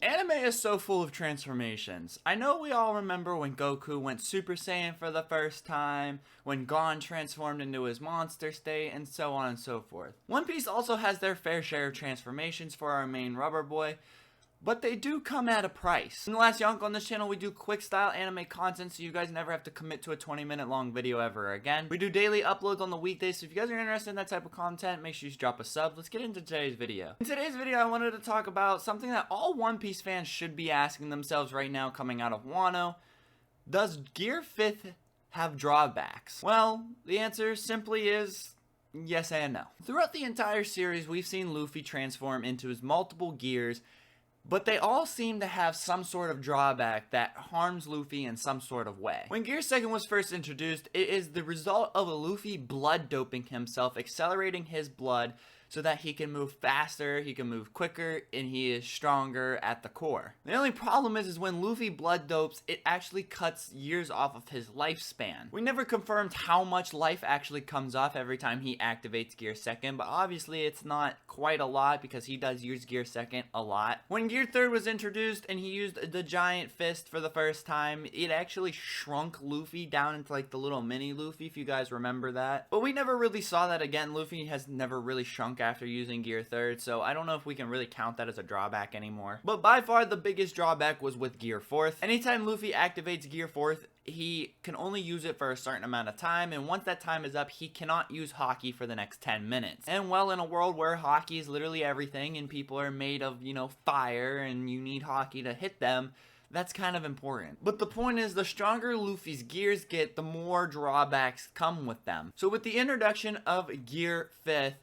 Anime is so full of transformations. I know we all remember when Goku went Super Saiyan for the first time, when Gon transformed into his monster state, and so on and so forth. One Piece also has their fair share of transformations for our main rubber boy, but they do come at a price. In the last Yonk on this channel, we do quick style anime content so you guys never have to commit to a 20-minute long video ever again. We do daily uploads on the weekdays, so if you guys are interested in that type of content, make sure you drop a sub. Let's get into today's video. In today's video, I wanted to talk about something that all One Piece fans should be asking themselves right now coming out of Wano. Does Gear 5th have drawbacks? Well, the answer simply is yes and no. Throughout the entire series, we've seen Luffy transform into his multiple gears, but they all seem to have some sort of drawback that harms Luffy in some sort of way. When Gear 2nd was first introduced, it is the result of a Luffy blood doping himself, accelerating his blood so that he can move faster, he can move quicker, and he is stronger at the core. The only problem is when Luffy blood dopes, it actually cuts years off of his lifespan. We never confirmed how much life actually comes off every time he activates Gear 2nd, but obviously it's not quite a lot because he does use Gear 2nd a lot. When Gear 3rd was introduced and he used the giant fist for the first time, it actually shrunk Luffy down into like the little mini Luffy, if you guys remember that. But we never really saw that again. Luffy has never really shrunk after using Gear 3rd, so I don't know if we can really count that as a drawback anymore. But by far the biggest drawback was with Gear 4th. Anytime Luffy activates Gear 4th, he can only use it for a certain amount of time, and once that time is up, he cannot use Haki for the next 10 minutes. And well, in a world where Haki is literally everything and people are made of, you know, fire and you need Haki to hit them, that's kind of important. But the point is, the stronger Luffy's gears get, the more drawbacks come with them. So with the introduction of Gear 5th,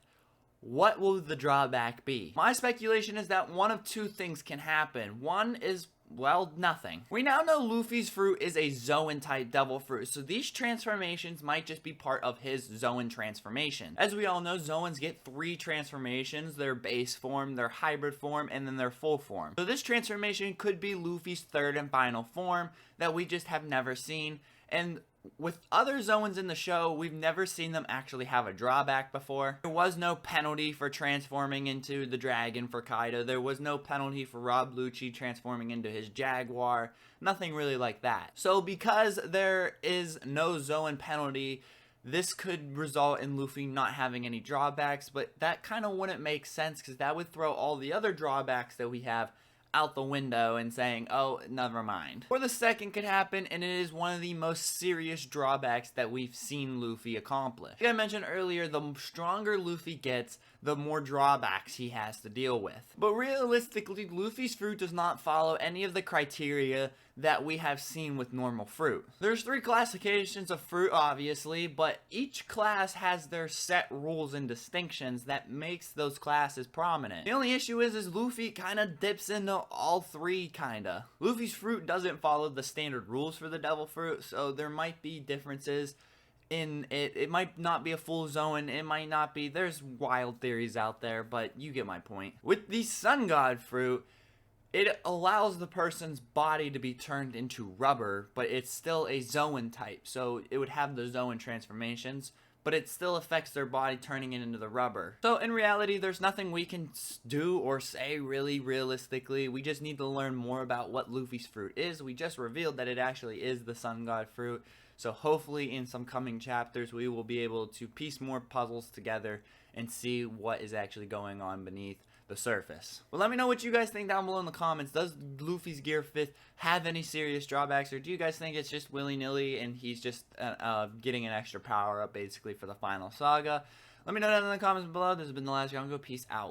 what will the drawback be? My speculation is that one of two things can happen. One is, well, nothing. We now know Luffy's fruit is a Zoan type devil fruit, so these transformations might just be part of his Zoan transformation. As we all know, Zoans get 3 transformations: their base form, their hybrid form, and then their full form. So this transformation could be Luffy's 3rd and final form that we just have never seen. And with other Zoans in the show, we've never seen them actually have a drawback before. There was no penalty for transforming into the dragon for Kaido. There was no penalty for Rob Lucci transforming into his jaguar. Nothing really like that. So because there is no Zoan penalty, this could result in Luffy not having any drawbacks, but that kind of wouldn't make sense because that would throw all the other drawbacks that we have out the window and saying, oh, never mind. Or the second could happen, and it is one of the most serious drawbacks that we've seen Luffy accomplish. Like I mentioned earlier, the stronger Luffy gets, the more drawbacks he has to deal with. But realistically, Luffy's fruit does not follow any of the criteria that we have seen with normal fruit. There's 3 classifications of fruit, obviously, but each class has their set rules and distinctions that makes those classes prominent. The only issue is Luffy kind of dips into all 3, kinda. Luffy's fruit doesn't follow the standard rules for the devil fruit, so there might be differences in it. It might not be a full Zoan, it might not be, there's wild theories out there, but you get my point. With the Sun God fruit, it allows the person's body to be turned into rubber, but it's still a Zoan type, so it would have the Zoan transformations, but it still affects their body turning it into the rubber. So in reality, there's nothing we can do or say really realistically. We just need to learn more about what Luffy's fruit is. We just revealed that it actually is the Sun God fruit, so hopefully in some coming chapters we will be able to piece more puzzles together and see what is actually going on beneath the surface. Well, let me know what you guys think down below in the comments. Does Luffy's Gear 5th have any serious drawbacks, or do you guys think it's just willy-nilly and he's just getting an extra power up basically for the final saga? Let me know down in the comments below. This has been the last Yongo. Peace out.